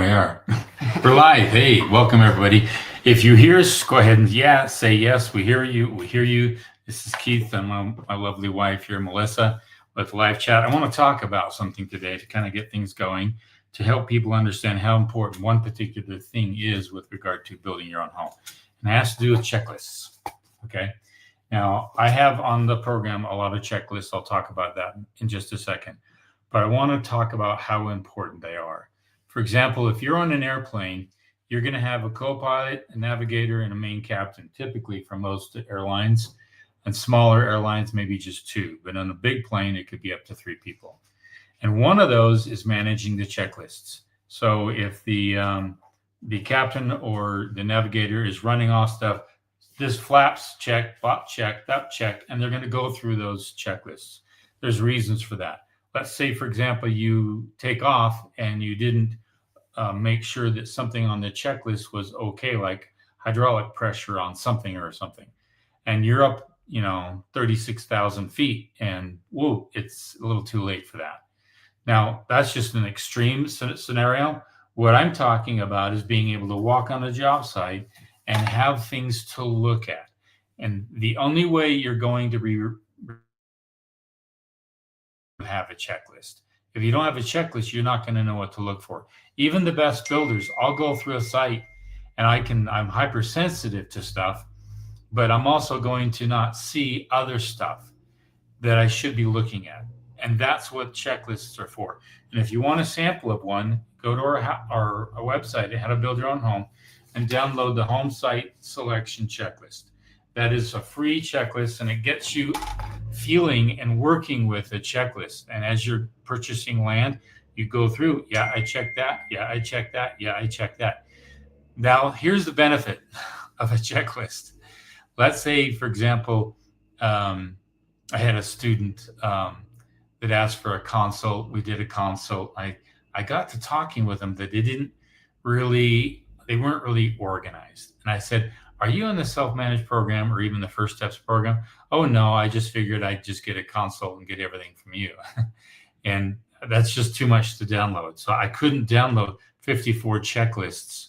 we are. We're live. Hey, welcome everybody. If you hear us, go ahead and say yes. We hear you. We hear you. This is Keith and my lovely wife here, Melissa, with live chat. I want to talk about something today to kind of get things going, to help people understand how important one particular thing is with regard to building your own home. And it has to do with checklists. Okay. Now, I have on the program a lot of checklists. I'll talk about that in just a second. But I want to talk about how important they are. For example, if you're on an airplane, you're going to have a co-pilot, a navigator, and a main captain, typically for most airlines. And smaller airlines, maybe just two. But on a big plane, it could be up to 3 people. And one of those is managing the checklists. So if the captain or the navigator is running off stuff, this flaps check, bot check, that check, and they're going to go through those checklists. There's reasons for that. Let's say, for example, you take off and you didn't make sure that something on the checklist was okay, like hydraulic pressure on something or something. And you're up, 36,000 feet and whoa, it's a little too late for that. Now, that's just an extreme scenario. What I'm talking about is being able to walk on a job site and have things to look at. And the only way you're going to have a checklist. If you don't have a checklist, you're not going to know what to look for. Even the best builders, I'll go through a site and I'm hypersensitive to stuff, but I'm also going to not see other stuff that I should be looking at. And that's what checklists are for. And if you want a sample of one, go to our website, How to Build Your Own Home, and download the home site selection checklist. That is a free checklist, and it gets you feeling and working with a checklist. And as you're purchasing land, you go through, yeah, I checked that. Yeah, I checked that. Yeah, I checked that. Now, here's the benefit of a checklist. Let's say, for example, I had a student that asked for a consult. We did a consult. I got to talking with them that they weren't really organized. And I said, are you in the self-managed program or even the First Steps program? Oh, no, I just figured I'd just get a consult and get everything from you. And that's just too much to download. So I couldn't download 54 checklists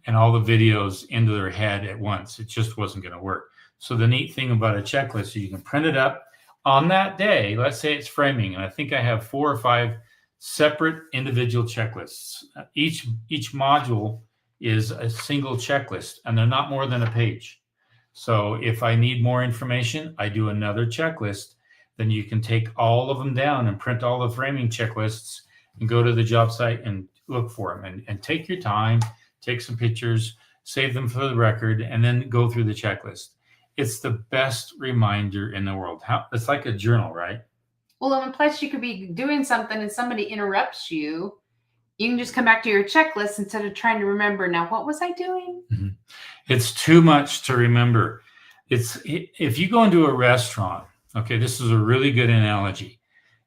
and all the videos into their head at once. It just wasn't going to work. So the neat thing about a checklist is you can print it up on that day. Let's say it's framing. And I think I have 4 or 5 separate individual checklists. Each module is a single checklist, and they're not more than a page. So if I need more information, I do another checklist. Then you can take all of them down and print all the framing checklists and go to the job site and look for them and take your time, take some pictures, save them for the record, and then go through the checklist. It's the best reminder in the world. It's like a journal, right? Well, and plus you could be doing something and somebody interrupts you. You can just come back to your checklist instead of trying to remember, now, what was I doing? Mm-hmm. It's too much to remember. If you go into a restaurant, okay, this is a really good analogy.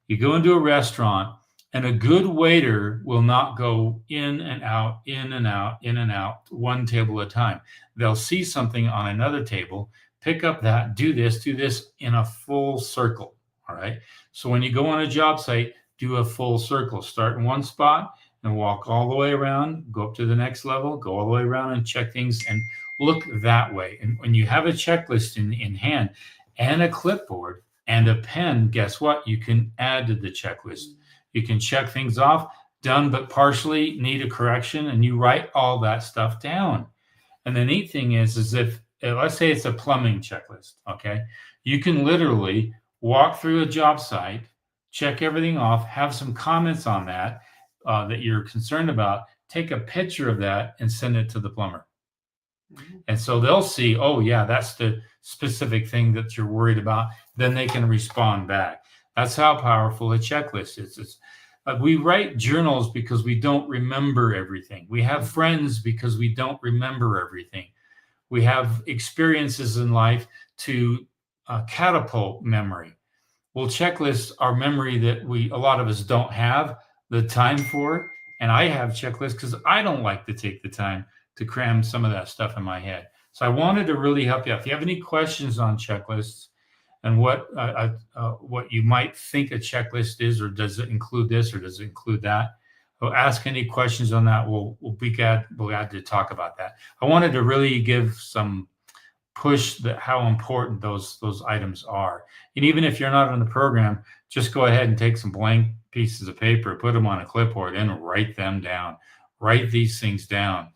You go into a restaurant and a good waiter will not go in and out, in and out, in and out, one table at a time. They'll see something on another table, pick up that, do this in a full circle, all right? So when you go on a job site, do a full circle. Start in one spot and walk all the way around, go up to the next level, go all the way around and check things and look that way. And when you have a checklist in hand and a clipboard and a pen, guess what? You can add to the checklist. You can check things off, done but partially, need a correction, and you write all that stuff down. And the neat thing is if, let's say it's a plumbing checklist, okay? You can literally walk through a job site, check everything off, have some comments on that, that you're concerned about, take a picture of that and send it to the plumber. Mm-hmm. And so they'll see, oh yeah, that's the specific thing that you're worried about. Then they can respond back. That's how powerful a checklist is. We write journals because we don't remember everything. We have friends because we don't remember everything. We have experiences in life to catapult memory. Well, checklists are memory that a lot of us don't have the time for. And I have checklists because I don't like to take the time to cram some of that stuff in my head. So I wanted to really help you out. If you have any questions on checklists and what you might think a checklist is, or does it include this or does it include that, So ask any questions on that. We'll be glad to talk about that. I wanted to really give some push that how important those items are. And even if you're not on the program, just go ahead and take some blank pieces of paper, put them on a clipboard, and write them down. Write these things down.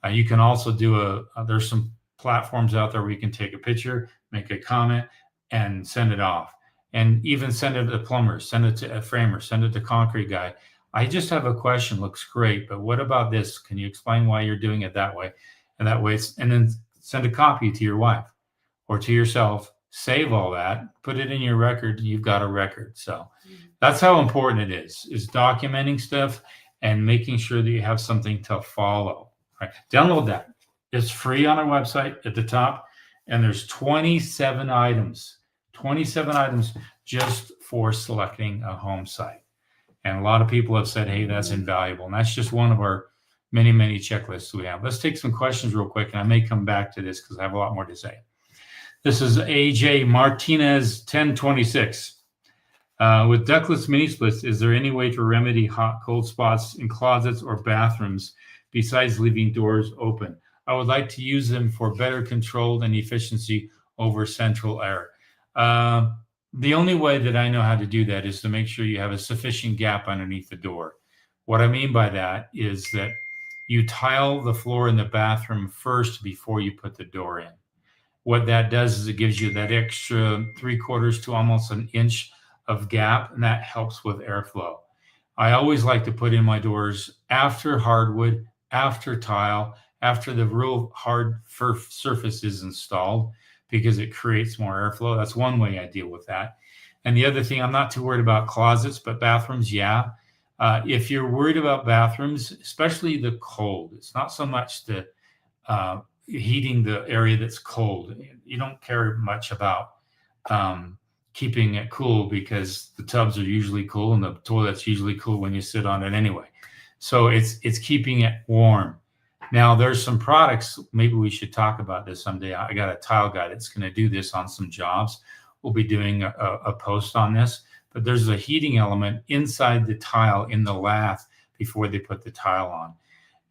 You can also do there's some platforms out there where you can take a picture, make a comment, and send it off. And even send it to a plumber, send it to a framer, send it to concrete guy. I just have a question, looks great, but what about this? Can you explain why you're doing it that way? And that way, and then send a copy to your wife or to yourself, save all that, put it in your record, you've got a record. So that's how important it is documenting stuff and making sure that you have something to follow. Right? Download that. It's free on our website at the top, and there's 27 items just for selecting a home site. And a lot of people have said, hey, that's invaluable. And that's just one of our many, many checklists we have. Let's take some questions real quick, and I may come back to this because I have a lot more to say. This is AJ Martinez 1026. With ductless mini splits, is there any way to remedy hot, cold spots in closets or bathrooms besides leaving doors open? I would like to use them for better control and efficiency over central air. The only way that I know how to do that is to make sure you have a sufficient gap underneath the door. What I mean by that is that you tile the floor in the bathroom first before you put the door in. What that does is it gives you that extra 3/4 to almost an inch of gap, and that helps with airflow. I always like to put in my doors after hardwood, after tile, after the real hard surface is installed, because it creates more airflow. That's one way I deal with that. And the other thing, I'm not too worried about closets, but bathrooms, yeah. If you're worried about bathrooms, especially the cold, it's not so much the heating the area that's cold. You don't care much about keeping it cool because the tubs are usually cool and the toilet's usually cool when you sit on it anyway. So it's keeping it warm. Now there's some products, maybe we should talk about this someday. I got a tile guy that's going to do this on some jobs. We'll be doing a post on this, but there's a heating element inside the tile in the lath before they put the tile on.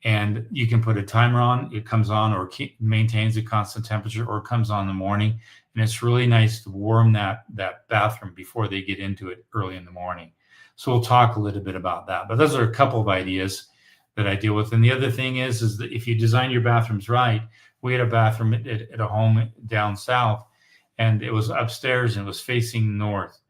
And you can put a timer on, it comes on or maintains a constant temperature, or comes on in the morning. And it's really nice to warm that bathroom before they get into it early in the morning. So we'll talk a little bit about that. But those are a couple of ideas that I deal with. And the other thing is that if you design your bathrooms right, we had a bathroom at a home down south, and it was upstairs and it was facing north.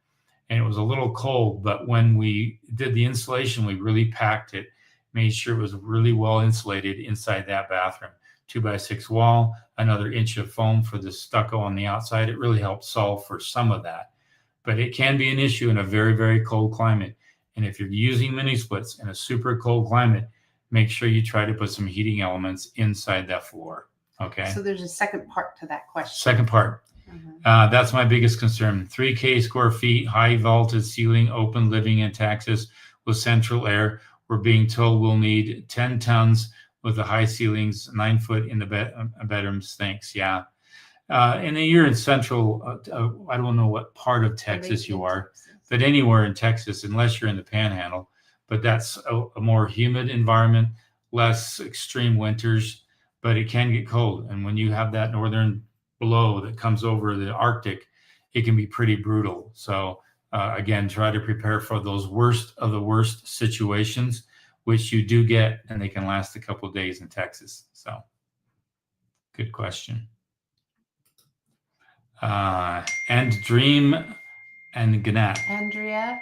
And it was a little cold, but when we did the insulation, we really packed it, made sure it was really well insulated inside that bathroom. 2x6 wall, another inch of foam for the stucco on the outside. It really helped solve for some of that. But it can be an issue in a very, very cold climate. And if you're using mini splits in a super cold climate, make sure you try to put some heating elements inside that floor. Okay. So there's a second part to that question. Second part. That's my biggest concern. 3K square feet, high vaulted ceiling, open living in Texas with central air. We're being told we'll need 10 tons with the high ceilings, 9 foot in the bedrooms. Thanks. Yeah. And then you're in central, I don't know what part of Texas you are, but anywhere in Texas, unless you're in the panhandle. But that's a more humid environment, less extreme winters, but it can get cold. And when you have that northern blow that comes over the Arctic, it can be pretty brutal. So again, try to prepare for those worst of the worst situations, which you do get, and they can last a couple of days in Texas. So good question. And Dream and Gnat. Andrea.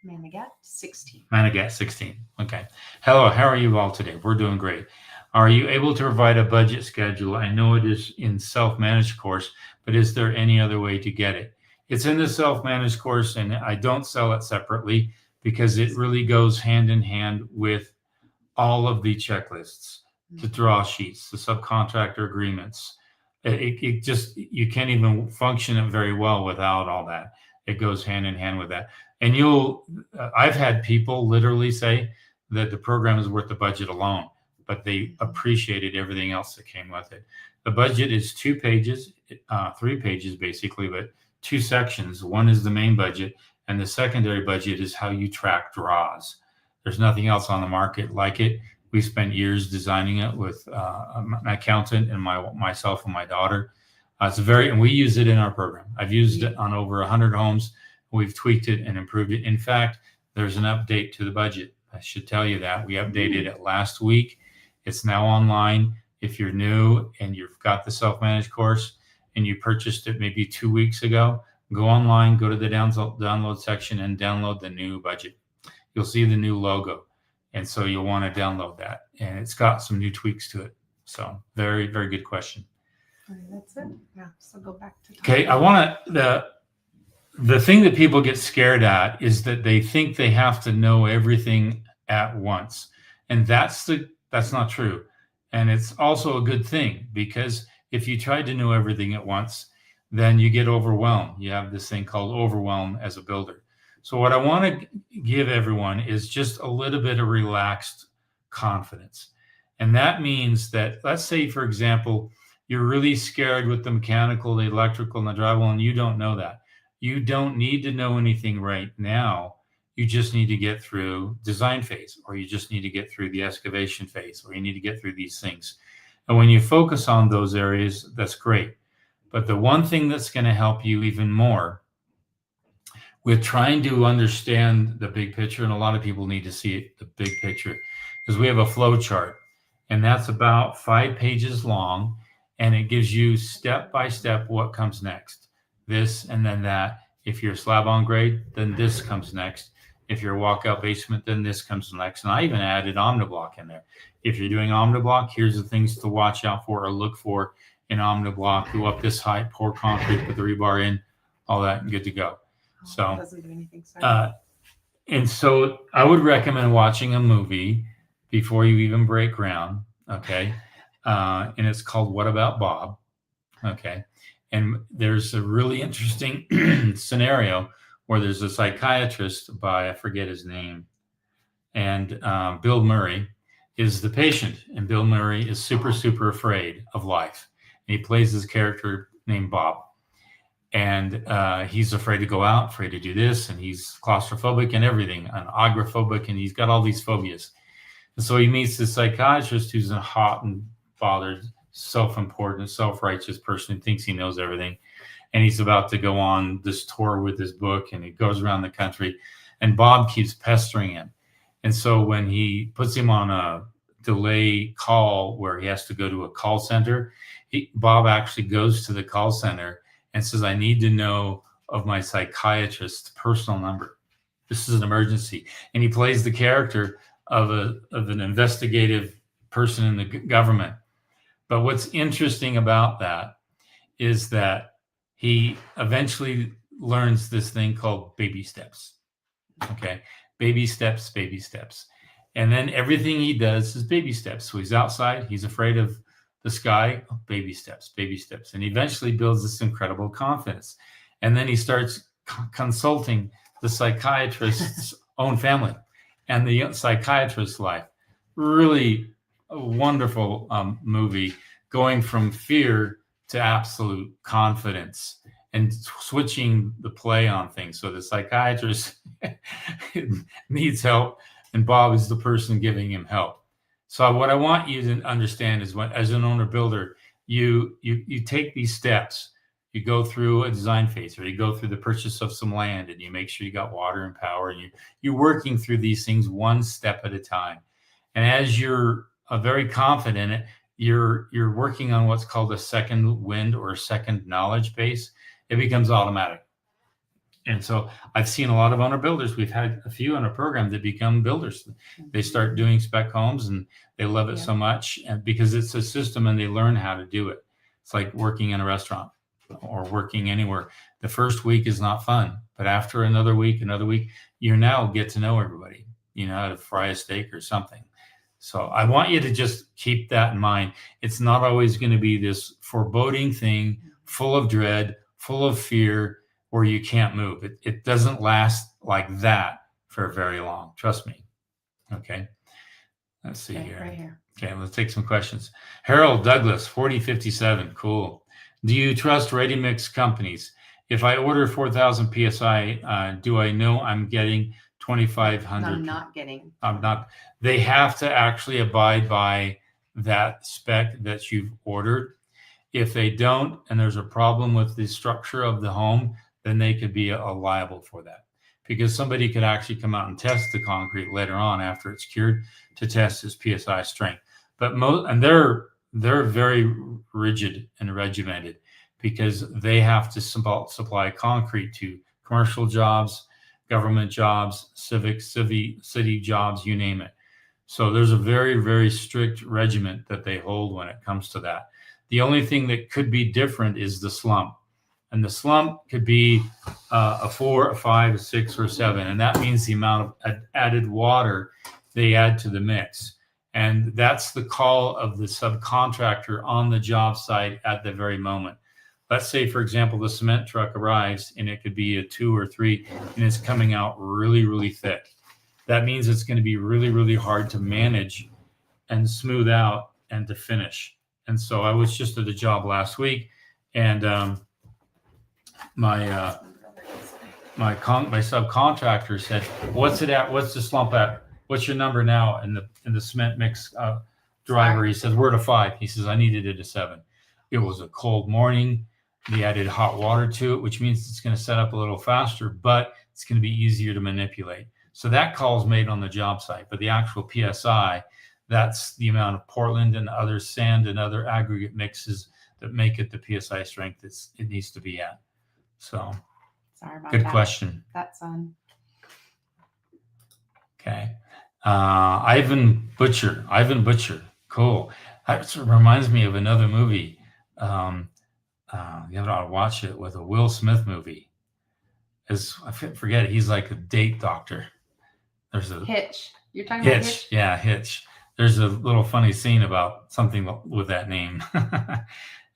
Manigat 16. Manigat 16. Okay. Hello, how are you all today? We're doing great. Are you able to provide a budget schedule? I know it is in self-managed course, but is there any other way to get it? It's in the self-managed course, and I don't sell it separately because it really goes hand in hand with all of the checklists, the draw sheets, the subcontractor agreements. It just, you can't even function it very well without all that. It goes hand in hand with that. And I've had people literally say that the program is worth the budget alone, but they appreciated everything else that came with it. The budget is 2 pages, 3 pages basically, but 2 sections. One is the main budget, and the secondary budget is how you track draws. There's nothing else on the market like it. We spent years designing it with an accountant and myself and my daughter. And we use it in our program. I've used it on over 100 homes. We've tweaked it and improved it. In fact, there's an update to the budget. I should tell you that. We updated it last week. It's now online. If you're new and you've got the self-managed course and you purchased it maybe 2 weeks ago, go online, go to the download section and download the new budget. You'll see the new logo. And so you'll want to download that. And it's got some new tweaks to it. So very, very good question. That's it. Yeah. So go back to. Okay. I want to, the thing that people get scared at is that they think they have to know everything at once. And that's not true. And it's also a good thing, because if you try to know everything at once, then you get overwhelmed. You have this thing called overwhelm as a builder. So what I want to give everyone is just a little bit of relaxed confidence. And that means that, let's say, for example, you're really scared with the mechanical, the electrical, and the drywall, and you don't know that. You don't need to know anything right now. You just need to get through design phase, or you just need to get through the excavation phase, or you need to get through these things. And when you focus on those areas, that's great. But the one thing that's going to help you even more with trying to understand the big picture, and a lot of people need to see it, the big picture, is we have a flow chart, and that's about 5 pages long, and it gives you step by step what comes next. This and then that. If you're slab on grade, then this comes next. If you're a walkout basement, then this comes next. And I even added OmniBlock in there. If you're doing OmniBlock, here's the things to watch out for or look for in OmniBlock. Go up this height, pour concrete, put the rebar in, all that, and good to go. So it doesn't do anything. Sorry. And so I would recommend watching a movie before you even break ground. Okay. And it's called What About Bob? Okay. And there's a really interesting scenario where there's a psychiatrist by, I forget his name, and Bill Murray is the patient. And Bill Murray is super, super afraid of life. And he plays this character named Bob. And he's afraid to go out, afraid to do this, and he's claustrophobic and everything, and agoraphobic, and he's got all these phobias. And so he meets this psychiatrist who's a hot and bothered, self-important, self-righteous person who thinks he knows everything. And he's about to go on this tour with his book, and he goes around the country, and Bob keeps pestering him. And so when he puts him on a delay call where he has to go to a call center, Bob actually goes to the call center and says, I need to know of my psychiatrist's personal number. This is an emergency. And he plays the character of an investigative person in the government. But what's interesting about that is that he eventually learns this thing called baby steps. Okay. Baby steps, baby steps. And then everything he does is baby steps. So he's outside, he's afraid of the sky, baby steps, baby steps. And he eventually builds this incredible confidence. And then he starts consulting the psychiatrist's own family and the psychiatrist's life. Really a wonderful movie, going from fear to absolute confidence and switching the play on things. So the psychiatrist needs help, and Bob is the person giving him help. So what I want you to understand is, when, as an owner builder, you take these steps. You go through a design phase, or you go through the purchase of some land, and you make sure you got water and power, and you're working through these things one step at a time. And as you're very confident in it, you're working on what's called a second wind or a second knowledge base. It becomes automatic. And so I've seen a lot of owner builders. We've had a few in our program that become builders. They start doing spec homes and they love it so much, and because it's a system and they learn how to do it. It's like working in a restaurant or working anywhere. The first week is not fun, but after another week, you now get to know everybody. You know how to fry a steak or something. So I want you to just keep that in mind. It's not always going to be this foreboding thing, full of dread, full of fear, where you can't move. It doesn't last like that for very long. Trust me. Okay. Let's see here. Right here. Okay, let's take some questions. Harold Douglas, 4057. Cool. Do you trust ready-mix companies? If I order 4,000 PSI, do I know I'm getting 2,500. I'm not getting. I'm not. They have to actually abide by that spec that you've ordered. If they don't, and there's a problem with the structure of the home, then they could be liable for that, because somebody could actually come out and test the concrete later on after it's cured to test its PSI strength. But they're very rigid and regimented, because they have to supply concrete to commercial jobs, government jobs, city jobs, you name it. So there's a very, very strict regiment that they hold when it comes to that. The only thing that could be different is the slump. And the slump could be a 4, a 5, a 6, or a 7. And that means the amount of added water they add to the mix. And that's the call of the subcontractor on the job site at the very moment. Let's say, for example, the cement truck arrives and it could be a 2 or 3 and it's coming out really, really thick. That means it's going to be really, really hard to manage and smooth out and to finish. And so I was just at a job last week, and my subcontractor said, "What's it at? What's the slump at? What's your number now?" And the cement mix driver, he says, "We're at a 5." He says, "I needed it a 7." It was a cold morning. They added hot water to it, which means it's going to set up a little faster, but it's going to be easier to manipulate. So that call is made on the job site, but the actual PSI, that's the amount of Portland and other sand and other aggregate mixes that make it the PSI strength it needs to be at. So, sorry about good that. question. That's on. Okay. Ivan Butcher. Cool. That reminds me of another movie. You ought to watch it, with a Will Smith movie. I forget, he's like a date doctor. There's a Hitch. You're talking about Hitch? Yeah, Hitch. There's a little funny scene about something with that name.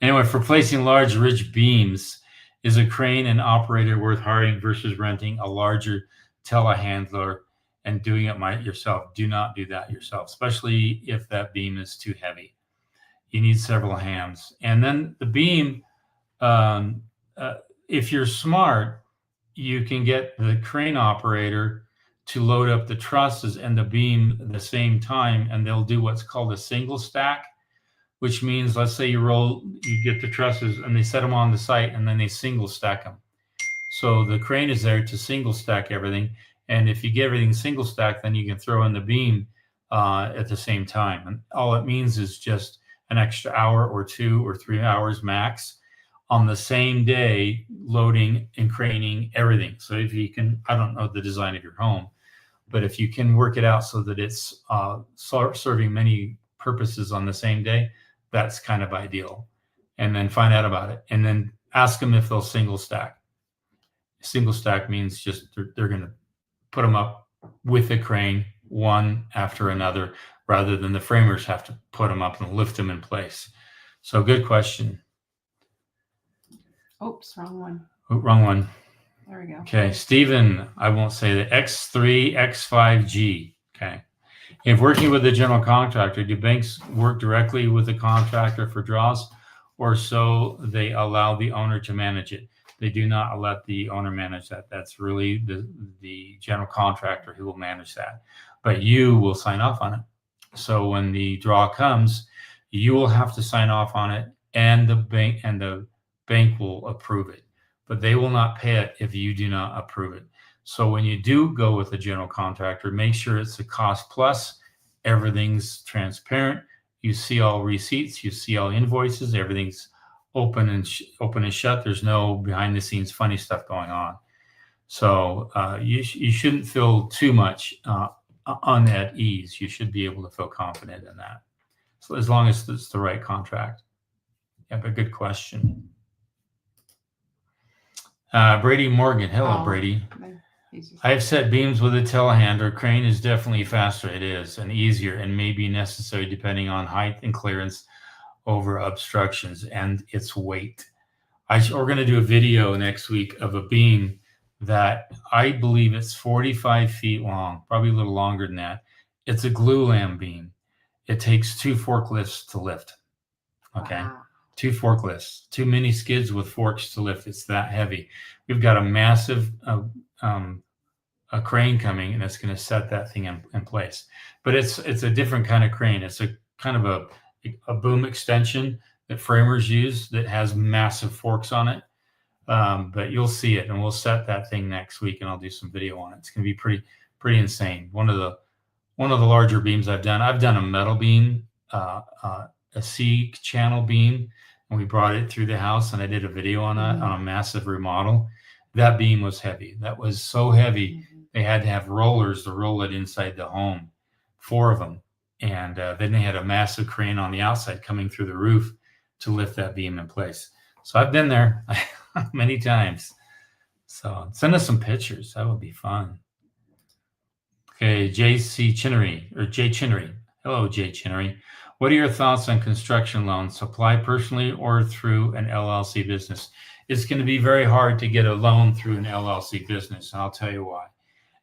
Anyway, for placing large ridge beams, is a crane and operator worth hiring versus renting a larger telehandler and doing it yourself? Do not do that yourself, especially if that beam is too heavy. You need several hands. And then the beam, if you're smart, you can get the crane operator to load up the trusses and the beam at the same time, and they'll do what's called a single stack, which means, let's say you get the trusses and they set them on the site and then they single stack them. So the crane is there to single stack everything. And if you get everything single stacked, then you can throw in the beam at the same time. And all it means is just an extra hour or 2 or 3 hours max on the same day, loading and craning everything. So if you can, I don't know the design of your home, but if you can work it out so that it's serving many purposes on the same day, that's kind of ideal. And then find out about it, and then ask them if they'll single stack. Single stack means just they're going to put them up with the crane, one after another, rather than the framers have to put them up and lift them in place. So good question. Oops, wrong one. Oh, wrong one. There we go. Okay, Stephen, I won't say the X3, X5G. Okay. If working with the general contractor, do banks work directly with the contractor for draws, or so they allow the owner to manage it? They do not let the owner manage that. That's really the general contractor who will manage that. But you will sign off on it. So when the draw comes, you will have to sign off on it, and the bank will approve it. But they will not pay it if you do not approve it. So when you do go with a general contractor, make sure it's a cost plus. Everything's transparent. You see all receipts. You see all invoices. Everything's open and shut. There's no behind the scenes funny stuff going on. So you shouldn't feel too much at ease. You should be able to feel confident in that. So as long as it's the right contract. Yeah, but good question. Brady Morgan. Hello, Brady. I've set beams with a telehandler. Crane is definitely faster. It is, and easier, and may be necessary depending on height and clearance over obstructions and its weight. We're going to do a video next week of a beam that I believe it's 45 feet long, probably a little longer than that. It's a glue lam beam. It takes 2 forklifts to lift. Okay. Wow. 2 forklifts, 2 mini skids with forks to lift. It's that heavy. We've got a massive a crane coming, and it's going to set that thing in place. But it's a different kind of crane. It's a kind of a boom extension that framers use that has massive forks on it. But you'll see it, and we'll set that thing next week, and I'll do some video on it. It's going to be pretty insane. One of the larger beams I've done a metal beam, a C channel beam, and we brought it through the house, and I did a video on that on a massive remodel. That beam was heavy. That was so heavy. They had to have rollers to roll it inside the home, 4 of them. And then they had a massive crane on the outside coming through the roof to lift that beam in place. So I've been there many times. So send us some pictures. That would be fun. Okay, J.C. Chinnery, or Jay Chinnery. Hello, Jay Chinnery. What are your thoughts on construction loans, apply personally or through an LLC business? It's going to be very hard to get a loan through an LLC business, and I'll tell you why.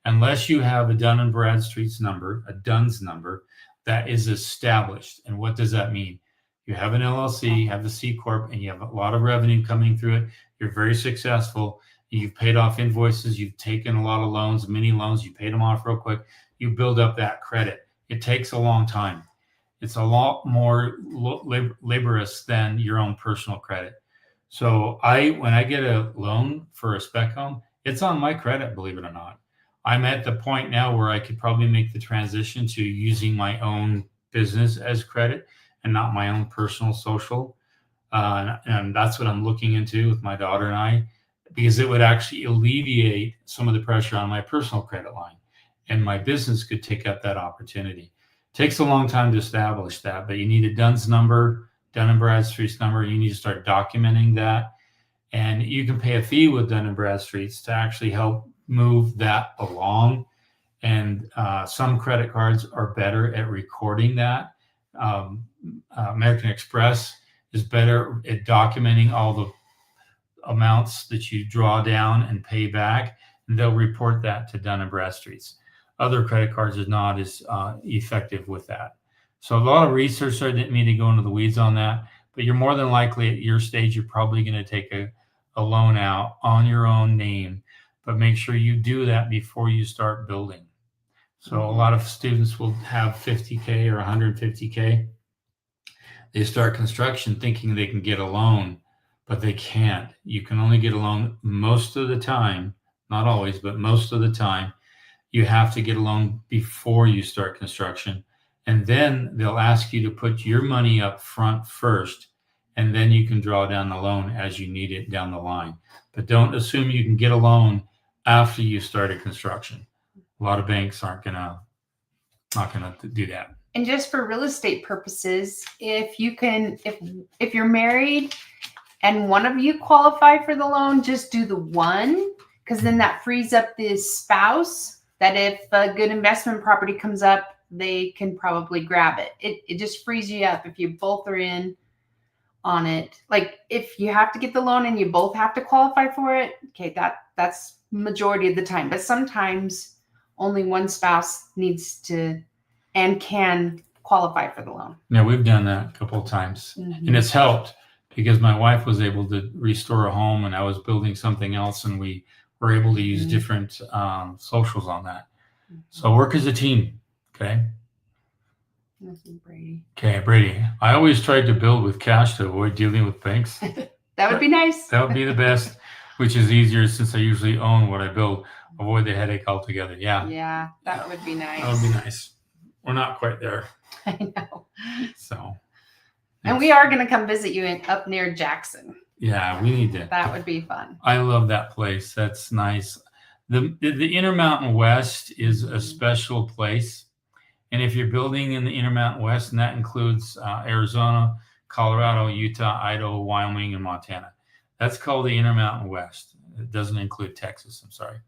Unless you have a Dun & Bradstreet's number, a DUNS number, that is established. And what does that mean? You have an LLC, you have the C Corp, and you have a lot of revenue coming through it. You're very successful. You've paid off invoices. You've taken a lot of loans, mini loans. You paid them off real quick. You build up that credit. It takes a long time. It's a lot more laborious than your own personal credit. So when I get a loan for a spec home, it's on my credit, believe it or not. I'm at the point now where I could probably make the transition to using my own business as credit and not my own personal social. And that's what I'm looking into with my daughter and I, because it would actually alleviate some of the pressure on my personal credit line, and my business could take up that opportunity. It takes a long time to establish that, but you need a DUNS number, Dun & Bradstreet's number. You need to start documenting that. And you can pay a fee with Dun & Bradstreet's to actually help move that along. And some credit cards are better at recording that. American Express is better at documenting all the amounts that you draw down and pay back, and they'll report that to Dun & Bradstreet's. Other credit cards are not as effective with that. So a lot of research I didn't mean to go into the weeds on that, but you're more than likely at your stage, you're probably going to take a loan out on your own name, but make sure you do that before you start building. So a lot of students will have 50K or 150K. They start construction thinking they can get a loan, but they can't. You can only get a loan most of the time, not always, but most of the time. You have to get a loan before you start construction. And then they'll ask you to put your money up front first, and then you can draw down the loan as you need it down the line. But don't assume you can get a loan after you started construction. A lot of banks not gonna do that. And just for real estate purposes, if you're married and one of you qualify for the loan, just do the one, because then that frees up the spouse, that if a good investment property comes up, they can probably grab it. It just frees you up if you both are in on it. Like if you have to get the loan and you both have to qualify for it, okay, that's majority of the time. But sometimes only one spouse needs to and can qualify for the loan. Yeah, we've done that a couple of times, and it's helped because my wife was able to restore a home, and I was building something else, and we were able to use different socials on that. So work as a team. Okay. Brady. Okay, Brady. I always tried to build with cash to avoid dealing with banks. That would be nice. That would be the best, which is easier since I usually own what I build. Avoid the headache altogether. Yeah. Yeah, that would be nice. That would be nice. We're not quite there. I know. So. And we are going to come visit you up near Jackson. Yeah, we need to. That would be fun. I love that place. That's nice. The Intermountain West is a special place. And if you're building in the Intermountain West, and that includes Arizona, Colorado, Utah, Idaho, Wyoming, and Montana, that's called the Intermountain West. It doesn't include Texas. I'm sorry.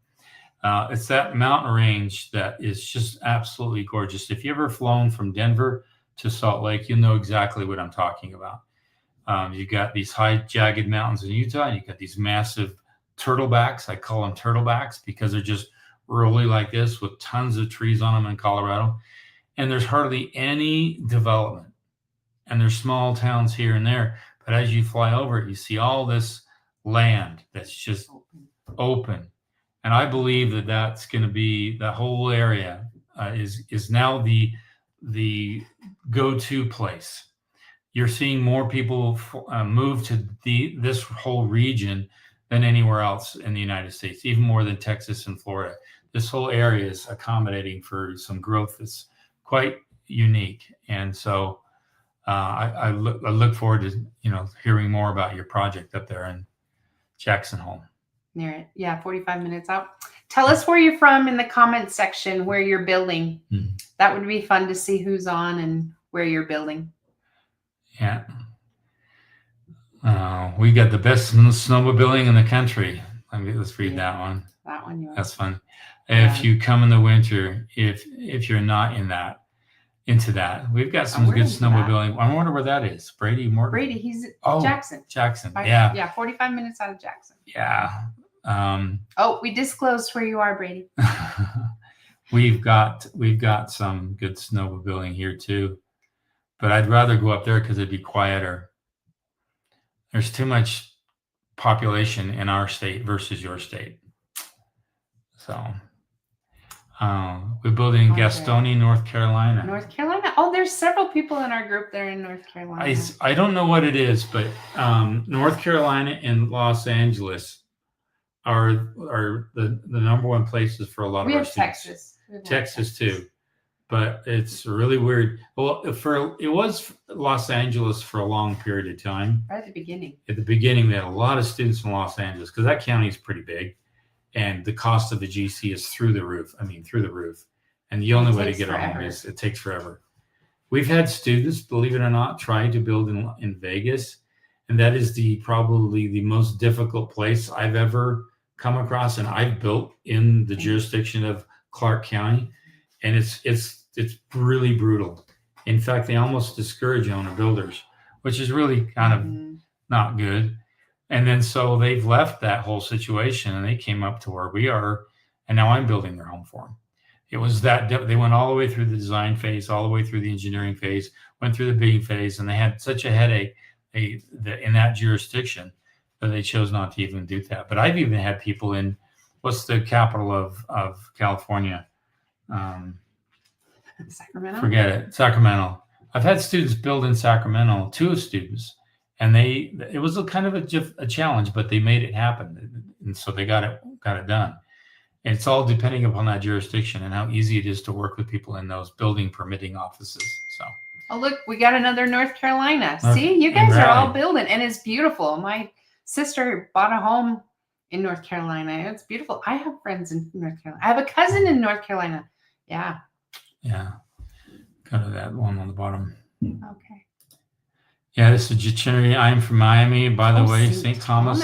It's that mountain range that is just absolutely gorgeous. If you ever flown from Denver to Salt Lake, you'll know exactly what I'm talking about. You've got these high jagged mountains in Utah, and you've got these massive turtlebacks. I call them turtlebacks because they're just rolly like this with tons of trees on them in Colorado. And there's hardly any development. And there's small towns here and there. But as you fly over it, you see all this land that's just open. And I believe that that's going to be the whole area is now the go-to place. You're seeing more people move to this whole region than anywhere else in the United States, even more than Texas and Florida. This whole area is accommodating for some growth that's quite unique. And so I look forward to, hearing more about your project up there in Jackson Hole. Near it. Yeah, 45 minutes out. Tell us where you're from in the comments section, where you're building. Mm-hmm. That would be fun to see who's on and where you're building. Yeah. We got the best snowmobiling in the country. Let's read that one. That one. Yeah. That's fun. If you come in the winter, if you're not into that, we've got some good snowmobiling. I wonder where that is. Brady Morton. Brady, he's Jackson. Jackson. 45 minutes out of Jackson. Yeah. We disclosed where you are, Brady. We've got some good snowmobiling here too, but I'd rather go up there because it'd be quieter. There's too much population in our state versus your state. So we're building in Gastonia, North Carolina. North Carolina. Oh, there's several people in our group there in North Carolina. I don't know what it is, but North Carolina and Los Angeles are the number one places for a lot of our students. Texas too, but it's really weird. Well, it was Los Angeles for a long period of time. Right at the beginning. At the beginning, they had a lot of students in Los Angeles because that county is pretty big. And the cost of the GC is through the roof. And the only way to get home is it takes forever. We've had students, believe it or not, try to build in Vegas. And that is probably the most difficult place I've ever come across. And I've built in the jurisdiction of Clark County. And it's really brutal. In fact, they almost discourage owner builders, which is really kind of not good. And then so they've left that whole situation and they came up to where we are, and now I'm building their home for them. It was that they went all the way through the design phase, all the way through the engineering phase, went through the bidding phase, and they had such a headache in that jurisdiction that they chose not to even do that. But I've even had people in, what's the capital of California? Sacramento? Forget it. Sacramento. I've had students build in Sacramento, 2 students. And it was a kind of a challenge, but they made it happen, and so they got it done. And it's all depending upon that jurisdiction and how easy it is to work with people in those building permitting offices. So. Oh, look, we got another North Carolina. See, you guys are all building, and it's beautiful. My sister bought a home in North Carolina. It's beautiful. I have friends in North Carolina. I have a cousin in North Carolina. Yeah. Yeah. Kind of that one on the bottom. Okay. Yeah, this is Jachinari. I'm from Miami, by the way, St. Thomas.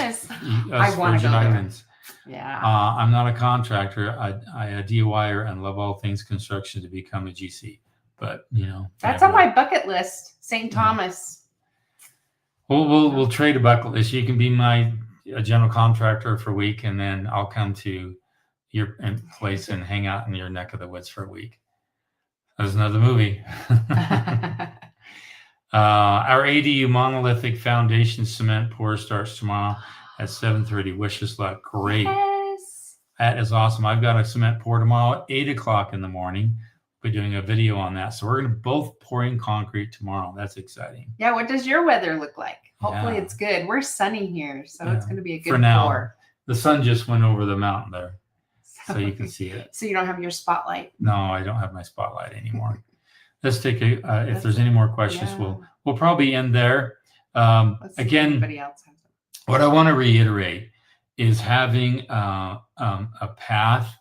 I want to go Islands. Yeah. I'm not a contractor. I a DIYer and love all things construction to become a GC. But that's on my bucket list, St. Thomas. We'll trade a bucket list. You can be a general contractor for a week, and then I'll come to your place and hang out in your neck of the woods for a week. There's another movie. Our ADU monolithic foundation cement pour starts tomorrow at 7:30. Wish us luck. Great. Yes. That is awesome. I've got a cement pour tomorrow at 8 o'clock in the morning. We're doing a video on that. So we're going to both pouring concrete tomorrow. That's exciting. Yeah. What does your weather look like? Hopefully it's good. We're sunny here, so it's going to be a good for now. pour. The sun just went over the mountain there, so you can see it. So you don't have your spotlight? No, I don't have my spotlight anymore. Let's take if there's any more questions, we'll probably end there. Again, what I want to reiterate is having a path.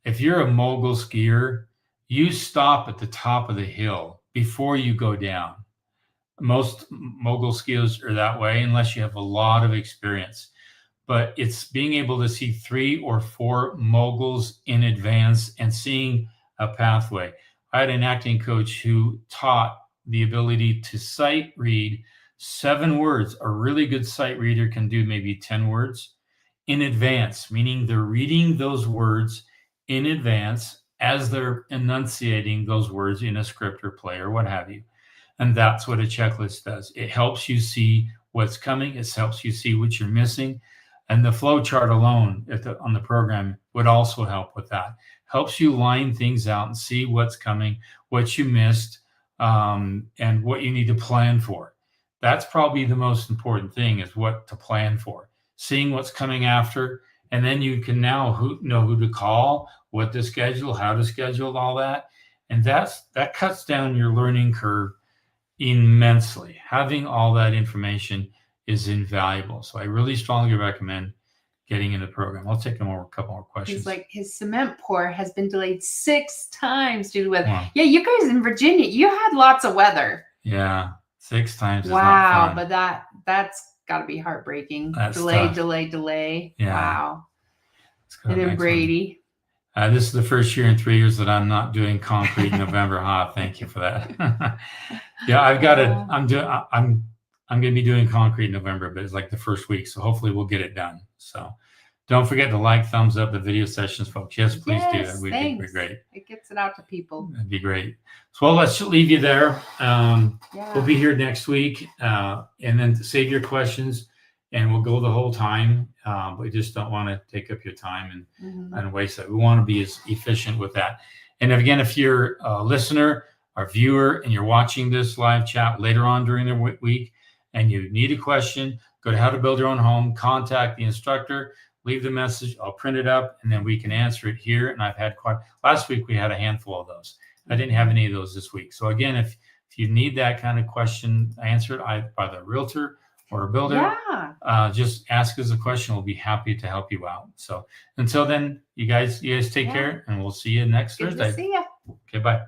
If you're a mogul skier, you stop at the top of the hill before you go down. Most mogul skiers are that way unless you have a lot of experience. But it's being able to see 3 or 4 moguls in advance and seeing a pathway. I had an acting coach who taught the ability to sight read 7 words. A really good sight reader can do maybe 10 words in advance, meaning they're reading those words in advance as they're enunciating those words in a script or play or what have you. And that's what a checklist does. It helps you see what's coming. It helps you see what you're missing. And the flow chart alone on the program would also help with that. Helps you line things out and see what's coming, what you missed, and what you need to plan for. That's probably the most important thing, is what to plan for. Seeing what's coming after, and then you can now know who to call, what to schedule, how to schedule, all that. And that cuts down your learning curve immensely. Having all that information is invaluable. So I really strongly recommend getting in the program. I'll take a couple more questions. He's like, his cement pour has been delayed 6 times due to weather. Wow. Yeah, you guys in Virginia, you had lots of weather. Yeah, 6 times is not Wow, fun. but that's got to be heartbreaking. That's delay, tough. delay. Yeah. Wow. Let's go to And the then next one. Brady. This is the first year in 3 years that I'm not doing concrete in November. Thank you for that. Yeah, I've got it. I'm going to be doing concrete in November, but it's like the first week. So hopefully we'll get it done. So don't forget to like, thumbs up the video sessions, folks. Yes, please do. That would be great. It gets it out to people. That'd be great. So well, let's leave you there. Yeah. We'll be here next week, and then save your questions, and we'll go the whole time. We just don't want to take up your time and waste it. We want to be as efficient with that. And again, if you're a listener or viewer and you're watching this live chat later on during the week and you need a question, go to How to Build Your Own Home, contact the instructor, leave the message. I'll print it up and then we can answer it here. And I've had last week we had a handful of those. I didn't have any of those this week. So again, if you need that kind of question answered by the realtor or a builder, just ask us a question. We'll be happy to help you out. So until then, you guys take care, and we'll see you next Thursday. Good to see you. Okay, bye.